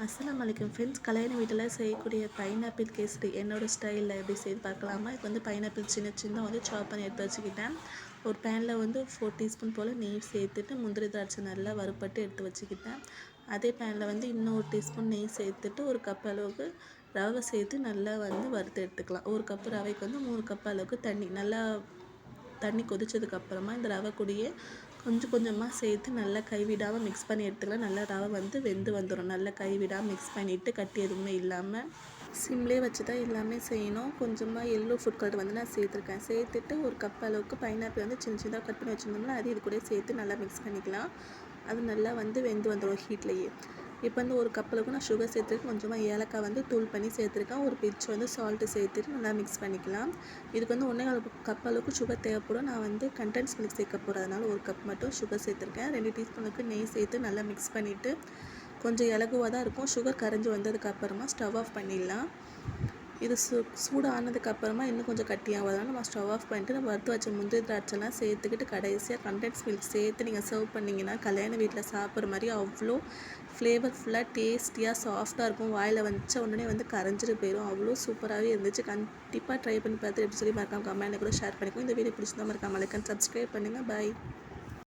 அஸ்ஸலாமு அலைக்கும் ஃப்ரெண்ட்ஸ். கல்யாண வீட்டில் செய்யக்கூடிய பைனாப்பிள் கேசரி என்னோடய ஸ்டைலில் எப்படி செய்து பார்க்கலாமா? இப்போ வந்து பைனாப்பிள் சின்ன வந்து சாப் பண்ணி எடுத்து வச்சுக்கிட்டேன். ஒரு பேனில் வந்து 4 டீஸ்பூன் போல் நெய் சேர்த்துட்டு முந்திரி திராட்சை நல்லா வறுப்பட்டு எடுத்து வச்சுக்கிட்டேன். அதே பேனில் வந்து இன்னும் 1 டீஸ்பூன் நெய் சேர்த்துட்டு 1 கப் அளவுக்கு ரவை சேர்த்து நல்லா வந்து வறுத்து எடுத்துக்கலாம். 1 கப்பு ரவைக்கு வந்து 3 கப் அளவுக்கு தண்ணி கொதிச்சதுக்கப்புறமா இந்த ரவை கூடயே கொஞ்சம் கொஞ்சமாக சேர்த்து நல்லா கைவிடாமல் மிக்ஸ் பண்ணி எடுத்துக்கலாம். நல்லா ரவை வந்து வெந்து வந்துடும். நல்லா கைவிடாமல் மிக்ஸ் பண்ணிவிட்டு கட்டி எதுவுமே இல்லாமல் சிம்லேயே வச்சு தான் எல்லாமே செய்யணும். கொஞ்சமாக எல்லோ ஃபுட் கலர் வந்து நான் சேர்த்துருக்கேன். சேர்த்துட்டு 1 கப் அளவுக்கு பைனாப்பிள் வந்து சின்ன சின்னதாக கட் பண்ணி வச்சுருந்தோம்னா அது இது கூட சேர்த்து நல்லா மிக்ஸ் பண்ணிக்கலாம். அது நல்லா வந்து வெந்து வந்துடும் ஹீட்லேயே. இப்போ வந்து 1 கப் அளவுக்கு நான் சுகர் சேர்த்துருக்கேன். கொஞ்சமாக ஏலக்காய் வந்து தூள் பண்ணி சேர்த்துருக்கேன். ஒரு பிஞ்ச் வந்து சால்ட்டு சேர்த்துட்டு நல்லா மிக்ஸ் பண்ணிக்கலாம். இதுக்கு வந்து 1 கப் அளவுக்கு சுகர் தேவைப்படும். நான் வந்து கண்டென்ஸ் மில்க் சேர்க்க போகிறதுனால 1 கப் மட்டும் சுகர் சேர்த்துருக்கேன். 2 டீஸ்பூனுக்கு நெய் சேர்த்து நல்லா மிக்ஸ் பண்ணிவிட்டு கொஞ்சம் இலகுவாக தான் இருக்கும். சுகர் கரைஞ்சி வந்ததுக்கப்புறமா ஸ்டவ் ஆஃப் பண்ணிடலாம். இது சூடு ஆனதுக்கப்புறமா இன்னும் கொஞ்சம் கட்டியாகிறதுனால நம்ம ஸ்டவ் ஆஃப் பண்ணிட்டு நம்ம வறுத்து வச்ச முந்திரி திராட்சைலாம் சேர்த்துக்கிட்டு கடைசியாக கண்டென்ஸ் மில்க் சேர்த்து நீங்கள் சர்வ் பண்ணிங்கன்னா கல்யாண வீட்டில் சாப்பிட்ற மாதிரி அவ்வளோ ஃப்ளேவர்ஃபுல்லாக டேஸ்டியாக சாஃப்டாக இருக்கும். வாயில் வச்ச உடனே வந்து கரைஞ்சிட்டு போயிடும். அவ்வளோ சூப்பராகவே இருந்துச்சு. கண்டிப்பாக ட்ரை பண்ணி பார்த்து எப்படி சொல்லி மறக்காம கமெண்ட்டில் கூட ஷேர் பண்ணிக்கோங்க. இந்த வீடியோ பிடிச்சிருந்தா மறக்காம லைக் அண்ட் சப்ஸ்கிரைப் பண்ணுங்கள். பாய்.